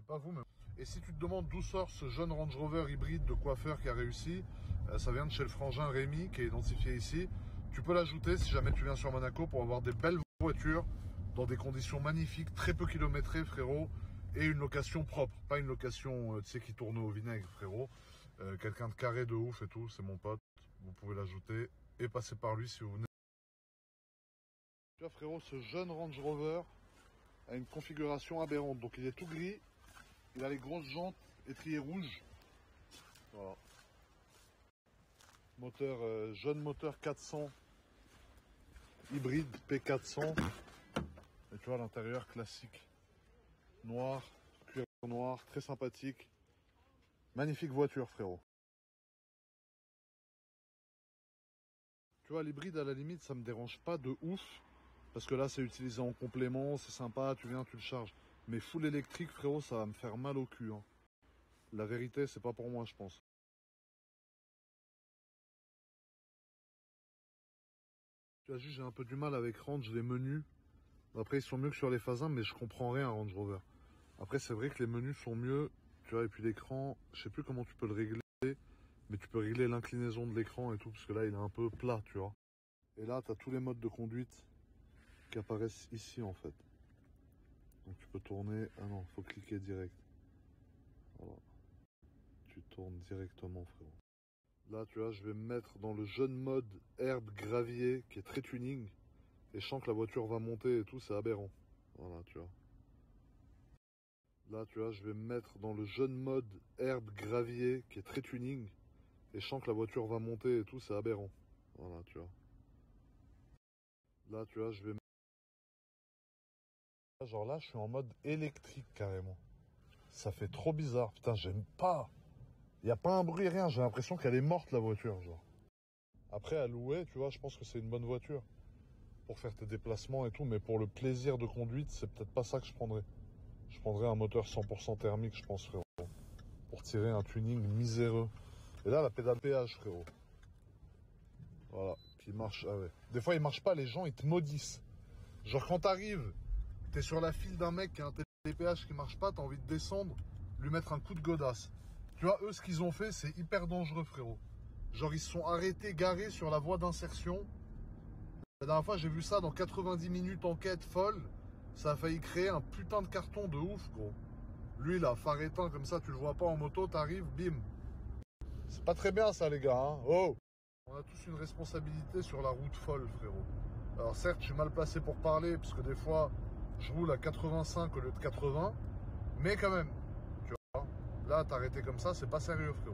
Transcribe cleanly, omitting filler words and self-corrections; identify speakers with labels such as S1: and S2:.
S1: sais pas vous, mais... Et si tu te demandes d'où sort ce jeune Range Rover hybride de coiffeur qui a réussi, ça vient de chez le frangin Rémi, qui est identifié ici. Tu peux l'ajouter si jamais tu viens sur Monaco pour avoir des belles voitures, dans des conditions magnifiques, très peu kilométrées, frérot, et une location propre. Pas une location, tu sais, qui tourne au vinaigre, frérot. Quelqu'un de carré de ouf et tout, c'est mon pote. Vous pouvez l'ajouter et passer par lui si vous venez. Tu vois, frérot, ce jeune Range Rover a une configuration aberrante. Donc il est tout gris, il a les grosses jantes étriers rouges. Voilà. Moteur, jeune moteur 400 hybride P400. Et tu vois l'intérieur classique. Noir, cuir noir, très sympathique. Magnifique voiture, frérot. Tu vois, l'hybride, à la limite, ça me dérange pas de ouf. Parce que là, c'est utilisé en complément, c'est sympa, tu viens, tu le charges. Mais full électrique, frérot, ça va me faire mal au cul. Hein. La vérité, c'est pas pour moi, je pense. Tu vois, juste, j'ai un peu du mal avec Range, les menus. Après, ils sont mieux que sur les Fasin, mais je comprends rien à Range Rover. Après, c'est vrai que les menus sont mieux. Tu vois, et puis l'écran, je sais plus comment tu peux le régler. Mais tu peux régler l'inclinaison de l'écran et tout, parce que là, il est un peu plat, tu vois. Et là, tu as tous les modes de conduite qui apparaissent ici, en fait. Donc tu peux tourner... Ah non, faut cliquer direct. Voilà. Tu tournes directement, frérot. Là, tu vois, je vais me mettre dans le jeune mode herbe gravier, qui est très tuning. Et je sens que la voiture va monter et tout, c'est aberrant. Voilà, tu vois. Là, tu vois, je vais me mettre dans le jeune mode herbe gravier, qui est très tuning. Et je sens que la voiture va monter et tout, c'est aberrant. Voilà, tu vois. Là, tu vois, je vais... Genre là, je suis en mode électrique, carrément. Ça fait trop bizarre. Putain, j'aime pas. Il n'y a pas un bruit, rien. J'ai l'impression qu'elle est morte, la voiture, genre. Après, à louer, tu vois, je pense que c'est une bonne voiture. Pour faire tes déplacements et tout. Mais pour le plaisir de conduite, c'est peut-être pas ça que je prendrais. Je prendrais un moteur 100% thermique, je pense, frérot. Pour tirer un tuning miséreux. Et là, la pédale péage, frérot. Voilà. Qui marche, ah ouais. Des fois, il marche pas, les gens, ils te maudissent. Genre, quand t'arrives, t'es sur la file d'un mec qui a un télépéage qui marche pas, t'as envie de descendre, lui mettre un coup de godasse. Tu vois, eux, ce qu'ils ont fait, c'est hyper dangereux, frérot. Genre, ils se sont arrêtés, garés sur la voie d'insertion. La dernière fois, j'ai vu ça dans 90 minutes enquête folle. Ça a failli créer un putain de carton de ouf, gros. Lui, là, phare éteint comme ça, tu le vois pas en moto, t'arrives, bim. C'est pas très bien, ça, les gars, hein. Oh! On a tous une responsabilité sur la route folle, frérot. Alors, certes, je suis mal placé pour parler, parce que des fois, je roule à 85 au lieu de 80. Mais quand même, tu vois, là, t'arrêter comme ça, c'est pas sérieux, frérot.